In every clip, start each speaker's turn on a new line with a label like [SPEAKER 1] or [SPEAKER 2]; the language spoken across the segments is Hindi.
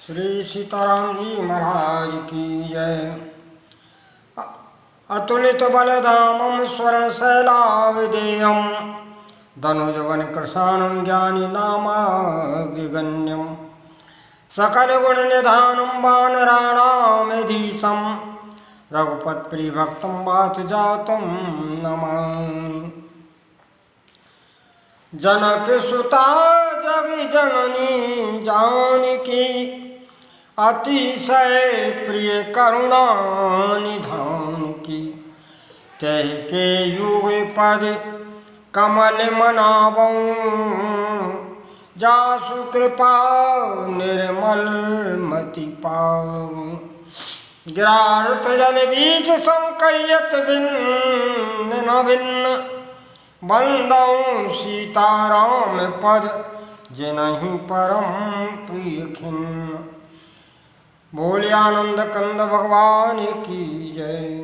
[SPEAKER 1] श्री सीताराम जी महाराज की जय। अतुलित बलधामं स्वर्ण शैलाविदेयं धनुजवन कृशानं ज्ञानी नामाग्निगण्यं सकल गुण निधानं वानराणामधीशं रघुपत्प्रियभक्तं वात जातं नमामि। जनक सुता जग जननी जानकी अतिशय प्रिय करुणा निधान की। तह के युग पद कमल मनावं जासु कृपा निर्मल मति पावं। गिरारत जल बीच संकयत भिन्न भिन्न बंदौ सीताराम पद जिनहि परम प्रिय खिन्न। बोले आनंद कंद भगवान की जय।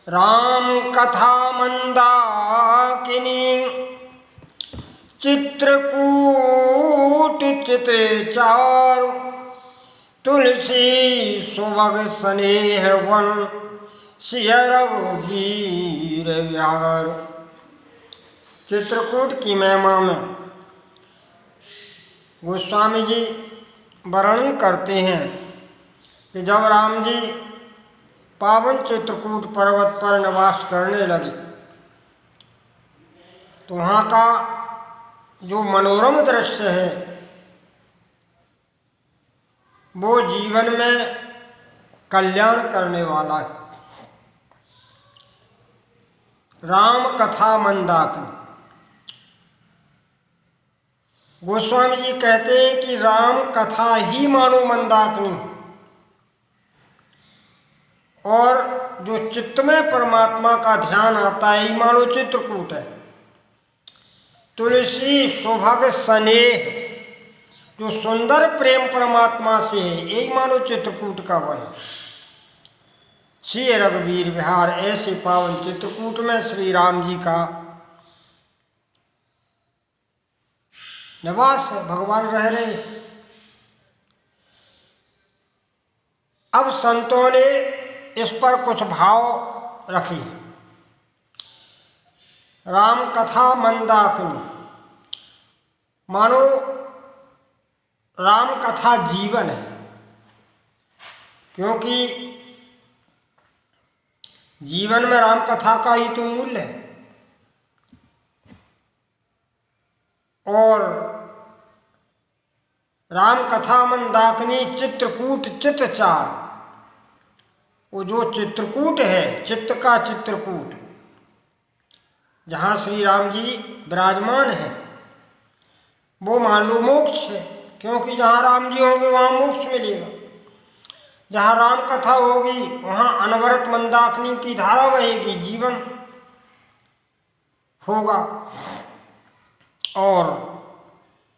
[SPEAKER 1] राम कथा मंदाकिनी चित्रकूट चित चारु तुलसी सुभग स्नेह वन सिय रघुवीर विहार। चित्रकूट की महिमा में गोस्वामी जी वर्णन करते हैं कि जब राम जी पावन चित्रकूट पर्वत पर निवास करने लगे तो वहाँ का जो मनोरम दृश्य है वो जीवन में कल्याण करने वाला है। राम कथा मंदाकिनी। गोस्वामी जी कहते हैं कि राम कथा ही मानो मंदाकिनी और जो चित्त में परमात्मा का ध्यान आता है ही मानो चित्रकूट है। तुलसी सुभग स्नेह जो सुंदर प्रेम परमात्मा से है यही मानो चित्रकूट का वन है। श्री रघुवीर विहार ऐसे पावन चित्रकूट में श्री राम जी का निवास है, भगवान रह रहे। अब संतों ने इस पर कुछ भाव रखे। राम कथा मंदाकिनी मानो राम कथा जीवन है, क्योंकि जीवन में राम कथा का ही तो मूल्य है। और राम कथा मंदाकिनी चित्रकूट चित चार, वो जो चित्रकूट है चित्त का चित्रकूट जहाँ श्री राम जी विराजमान है वो मान लो मोक्ष है, क्योंकि जहाँ राम जी होंगे वहाँ मोक्ष मिलेगा। जहाँ राम कथा होगी वहाँ अनवरत मंदाकिनी की धारा बहेगी, जीवन होगा। और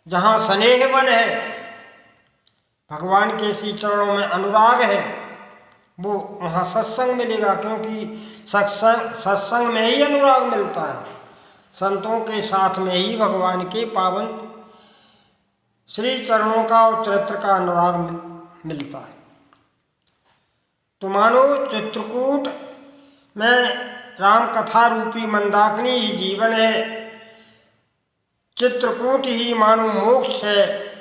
[SPEAKER 1] जहाँ स्नेह वन है, भगवान के श्री चरणों में अनुराग है, वो वहाँ सत्संग मिलेगा, क्योंकि सत्संग में ही अनुराग मिलता है। संतों के साथ में ही भगवान के पावन श्री चरणों का और चरित्र का अनुराग मिलता है। तो मानो चित्रकूट में राम कथा रूपी मंदाकिनी ही जीवन है, चित्रकूट ही मानो मोक्ष है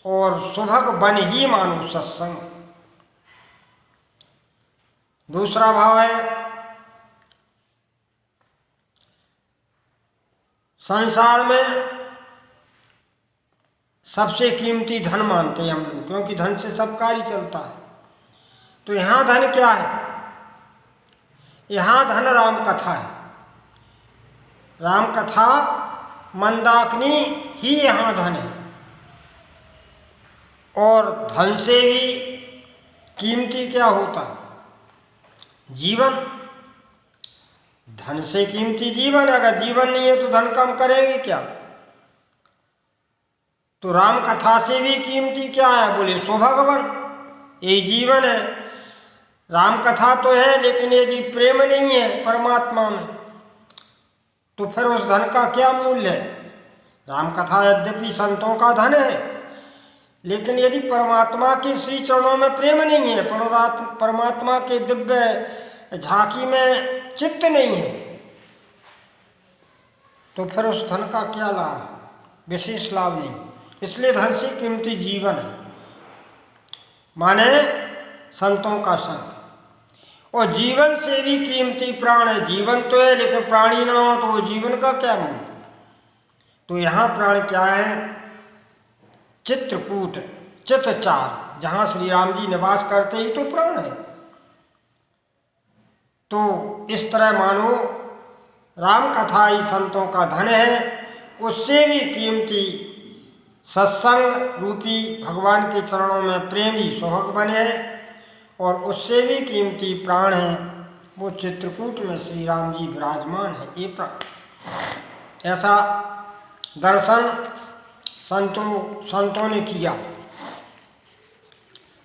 [SPEAKER 1] और सुभग वन ही मानो सत्संग। दूसरा भाव है संसार में सबसे कीमती धन मानते हैं हम लोग, क्योंकि धन से सब कार्य चलता है। तो यहाँ धन क्या है? यहाँ धन राम कथा है। राम कथा मंदाकिनी ही यहाँ धन है। और धन से भी कीमती क्या होता है? जीवन। धन से कीमती जीवन। अगर जीवन नहीं है तो धन कम करेंगे क्या? तो राम कथा से भी कीमती क्या है? बोले सो भगवान, यही जीवन है। राम कथा तो है, लेकिन यदि प्रेम नहीं है परमात्मा में तो फिर उस धन का क्या मूल्य है? राम कथा यद्यपि संतों का धन है, लेकिन यदि परमात्मा के श्री चरणों में प्रेम नहीं है, परमात्मा के दिव्य झांकी में चित्त नहीं है, तो फिर उस धन का क्या लाभ? विशेष लाभ नहीं। इसलिए धन से कीमती जीवन है, माने संतों का संग। और जीवन से भी कीमती प्राण है। जीवन तो है, लेकिन प्राणी ना हो तो वो जीवन का क्या मूल्य? तो यहाँ प्राण क्या है? चित्रकूट, चित्तचार, जहाँ श्री राम जी निवास करते ही तो प्राण है। तो इस तरह मानो राम कथा ही संतों का धन है, उससे भी कीमती सत्संग रूपी भगवान के चरणों में प्रेम ही सुहाग बने, और उससे भी कीमती प्राण है वो चित्रकूट में श्री राम जी विराजमान है। ये प्राण, ऐसा दर्शन संतों ने किया।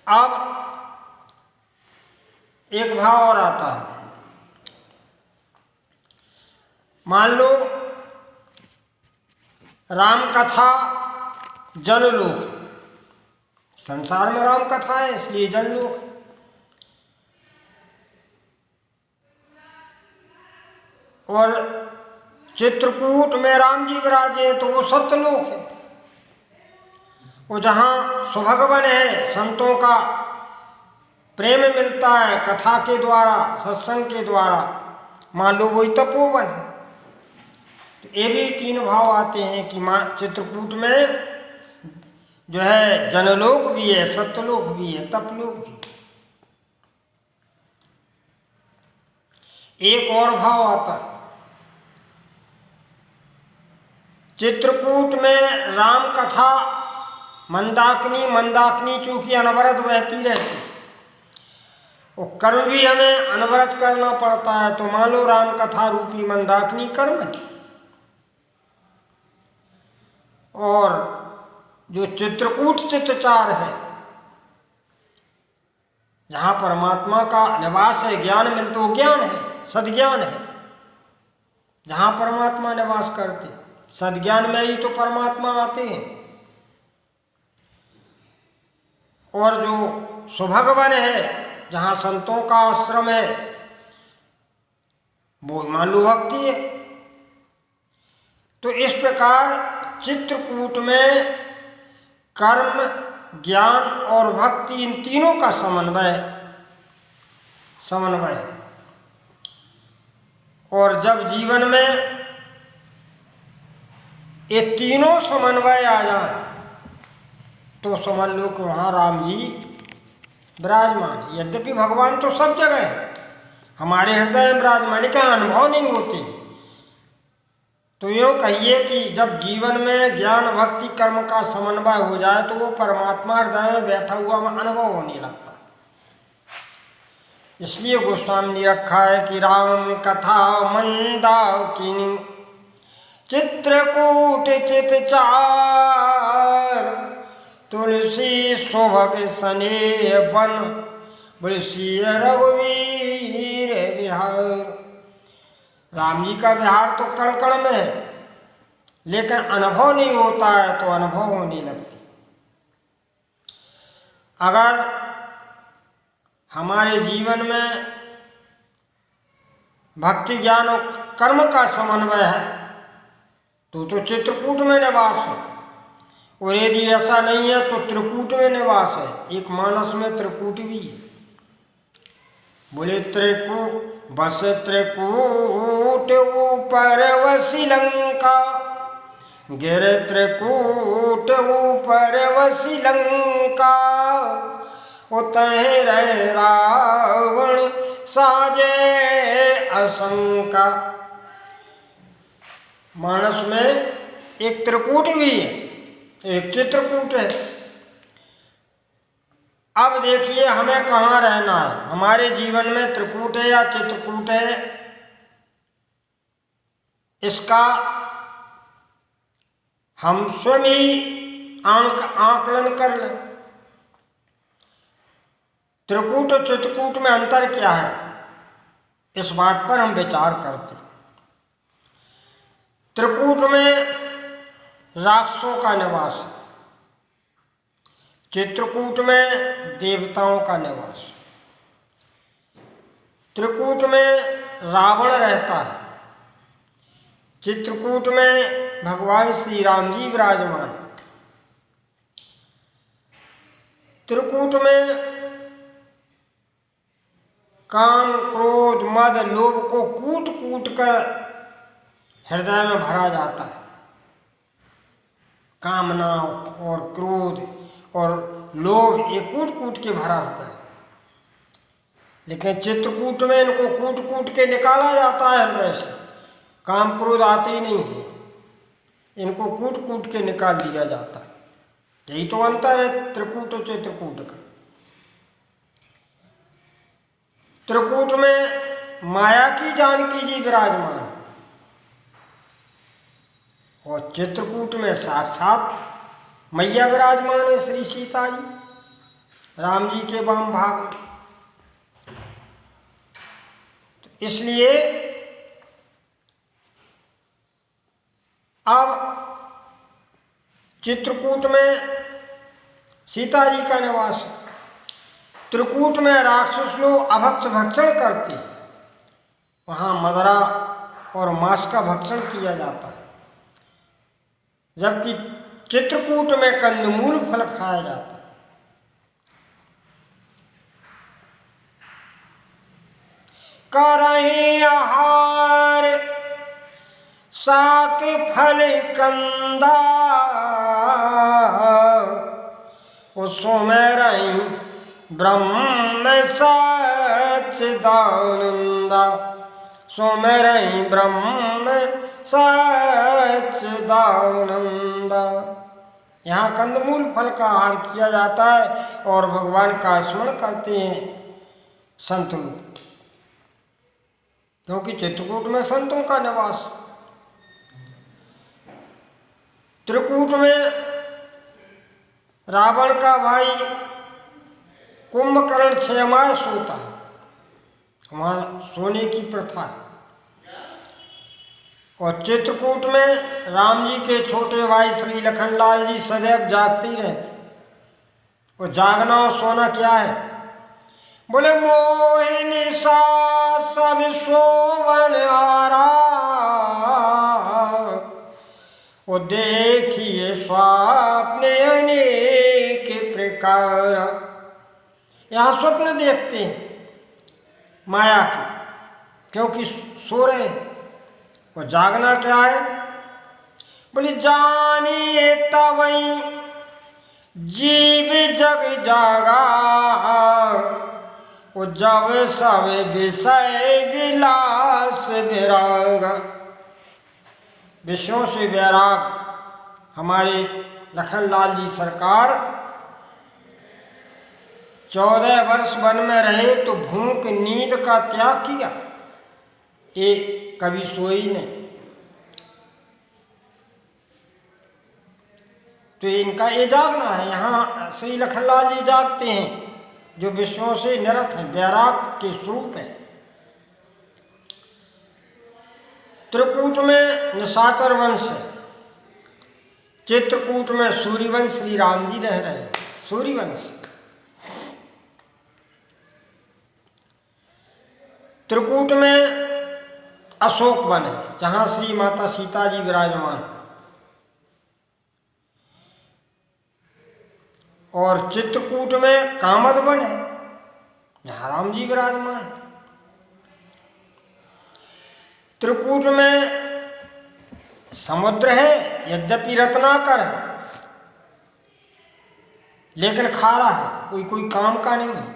[SPEAKER 1] अब एक भाव और आता है। मान लो राम कथा जनलोक है, संसार में राम कथा है इसलिए जनलोक है। और चित्रकूट में राम जी विराजे तो वो सत्यलोक है, वो जहाँ सुभगवन है, संतों का प्रेम मिलता है कथा के द्वारा, सत्संग के द्वारा, मान लो वही तपोवन है। तो ये भी तीन भाव आते हैं कि चित्रकूट में जो है जनलोक भी है, सत्यलोक भी है, तपलोक भी। एक और भाव आता है, चित्रकूट में राम कथा मंदाकिनी चूंकि अनवरत बहती रहती, और कर्म भी हमें अनवरत करना पड़ता है। तो मान लो राम कथा रूपी मंदाकिनी कर्म है, और जो चित्रकूट चित्तचार है, जहाँ परमात्मा का निवास है, ज्ञान मिलता, वो ज्ञान है, सद्ज्ञान है, जहाँ परमात्मा निवास करते, सद्ज्ञान में ही तो परमात्मा आते हैं। और जो सुभगवन है, जहाँ संतों का आश्रम है, वो मालू भक्ति है। तो इस प्रकार चित्रकूट में कर्म, ज्ञान और भक्ति, इन तीनों का समन्वय है। और जब जीवन में ये तीनों समन्वय आ जाए तो समझ लो कि वहाँ राम जी विराजमान है। यद्यपि भगवान तो सब जगह है, हमारे हृदय में विराजमान, क्या अनुभव नहीं होते। तो यूँ कहिए कि जब जीवन में ज्ञान भक्ति कर्म का समन्वय हो जाए तो वो परमात्मा हृदय में बैठा हुआ अनुभव होने लगता है। इसलिए गोस्वामी ने रखा है कि राम कथा मंदाकिनी चित्रकूट चित्तचार, तुलसी सुभग स्नेह बन बृषि रघुवीर विहार। राम जी का विहार तो कण कण में है, लेकिन अनुभव नहीं होता है तो अनुभव होने लगती। अगर हमारे जीवन में भक्ति ज्ञान और कर्म का समन्वय है तो चित्रकूट में निवास है, और यदि ऐसा नहीं है तो त्रिकूट में निवास है। एक मानस में त्रिकूट भी है। बोले बस त्रिकूट ऊपर वसी लंका, गिर त्रिकूट ऊपर वसी लंका, उतह रहे रावण साजे असंका। मानस में एक त्रिकूट भी है, एक चित्रकूट है। अब देखिए हमें कहाँ रहना है, हमारे जीवन में त्रिकूट है या चित्रकूट है, इसका हम स्वयं ही आकलन कर लें। त्रिकूट और चित्रकूट में अंतर क्या है, इस बात पर हम विचार करते। त्रिकूट में राक्षसों का निवास, चित्रकूट में देवताओं का निवास। त्रिकूट में रावण रहता है, चित्रकूट में भगवान श्री राम जी विराजमान है। त्रिकूट में काम, क्रोध, मद, लोभ को कूट कूट कर हृदय में भरा जाता है। कामना और क्रोध और लोभ ये कूट कूट के भरा हुआ है। लेकिन चित्रकूट में इनको कूट कूट के निकाला जाता है हृदय से, काम क्रोध आते ही नहीं है, इनको कूट कूट के निकाल दिया जाता है। यही तो अंतर है त्रिकूट और चित्रकूट का। त्रिकूट में माया की जानकी जी विराजमान है और चित्रकूट में साक्षात मैया विराजमान है, श्री सीता जी राम जी के वाम भाग में। तो इसलिए अब चित्रकूट में सीता जी का निवास है, त्रिकूट में राक्षस लोग अभक्ष भक्षण करते, वहाँ मदरा और मांस का भक्षण किया जाता है, जबकि चित्रकूट में कंदमूल फल खाया जाता है। करहीं आहार साक फल कंदा, सुमेरहीं ब्रह्म सच्चिदानंदा, सुमेरहीं ब्रह्म सच्चिदानंदा। यहाँ कंदमूल फल का आहार किया जाता है और भगवान का स्मरण करते हैं संत लोग, क्योंकि चित्रकूट में संतों का निवास। त्रिकूट में रावण का भाई कुंभकर्ण 6 माह सोता है, वहाँ सोने की प्रथा है। और चित्रकूट में राम जी के छोटे भाई श्री लखनलाल जी सदैव जागते ही रहते। और जागना और सोना क्या है? बोले मोहिनी सा सब सोवन आरा, वो देखिए स्वप्न अनेक प्रकार। यहाँ स्वप्न देखते हैं माया की, क्योंकि सो रहे हैं। और जागना क्या है? बोले जानिए तवई जीव जग जागा, वो जब सब विषय विलास विरागा। विषयों से वैराग हमारे लखनलाल जी सरकार 14 वर्ष वन में रहे तो भूख नींद का त्याग किया, ये कभी सोई नहीं। तो इनका ये जागना है। यहाँ श्री लखनलाल जी जागते हैं जो विषयों से निरत है, वैराग के स्वरूप है। त्रिकूट में निशाचर वंश है, चित्रकूट में सूर्यवंश श्री राम जी रह रहे हैं, सूर्यवंश। त्रिकूट में अशोक वन है, जहाँ श्री माता सीता जी विराजमान है। और चित्रकूट में कामद वन है, जहाँ राम जी विराजमान है। त्रिकूट में समुद्र है, यद्यपि रत्नाकर है, लेकिन खारा है, कोई कोई काम का नहीं है,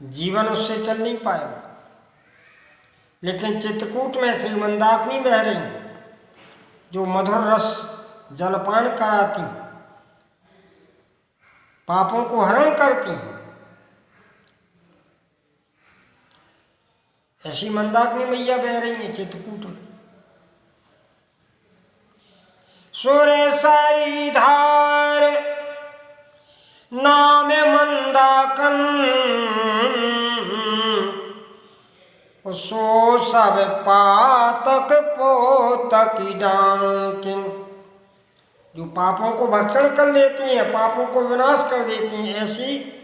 [SPEAKER 1] जीवन उससे चल नहीं पाएगा। लेकिन चित्रकूट में श्री मंदाकिनी बह रही, जो मधुर रस जलपान कराती, पापों को हरण करती हैं। ऐसी मंदाकिनी मैया बह रही है चित्रकूट में। सुरेसरी धार नाम मंदाकन, सो सब पातक पोतक डाकिन। जो पापों को भक्षण कर लेती हैं, पापों को विनाश कर देती हैं, ऐसी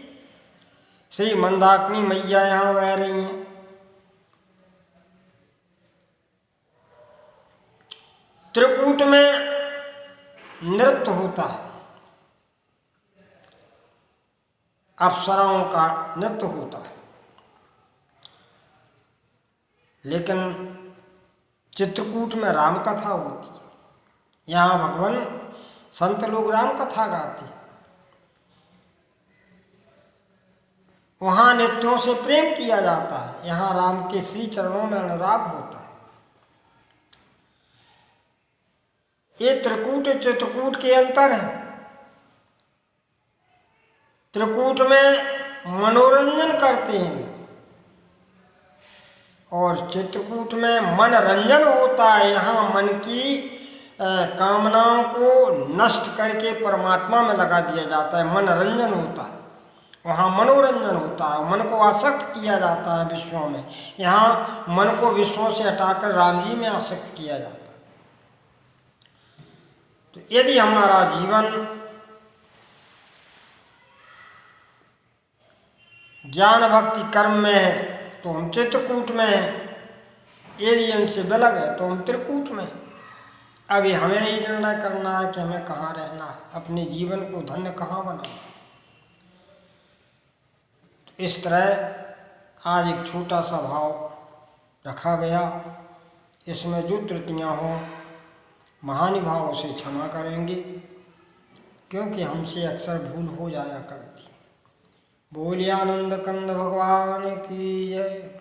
[SPEAKER 1] श्री मंदाकिनी मैया यहाँ बह रही हैं। त्रिकूट में नृत्य होता है, अप्सराओं का नृत्य होता है, लेकिन चित्रकूट में राम कथा होती है। यहाँ भगवान संत लोग राम कथा गाते हैं। वहाँ नित्यों से प्रेम किया जाता है, यहाँ राम के श्री चरणों में अनुराग होता है। ये त्रिकूट चित्रकूट के अंतर है। त्रिकूट में मनोरंजन करते हैं और चित्रकूट में मनोरंजन होता है। यहाँ मन की कामनाओं को नष्ट करके परमात्मा में लगा दिया जाता है, मनोरंजन होता है। वहाँ मनोरंजन होता है, मन को आसक्त किया जाता है विश्वों में। यहाँ मन को विश्वों से हटाकर राम जी में आसक्त किया जाता है। तो यदि हमारा जीवन ज्ञान भक्ति कर्म में है तो हम चित्रकूट में हैं, यदि इनसे अलग है तो हम त्रिकूट में हैं। अभी हमें ही निर्णय करना है कि हमें कहाँ रहना है, अपने जीवन को धन्य कहाँ बनाना। तो इस तरह आज एक छोटा सा भाव रखा गया। इसमें जो त्रुटियाँ हों महानुभावों से क्षमा करेंगे, क्योंकि हमसे अक्सर भूल हो जाया करती। बोलिए आनंद कंद भगवान की जय।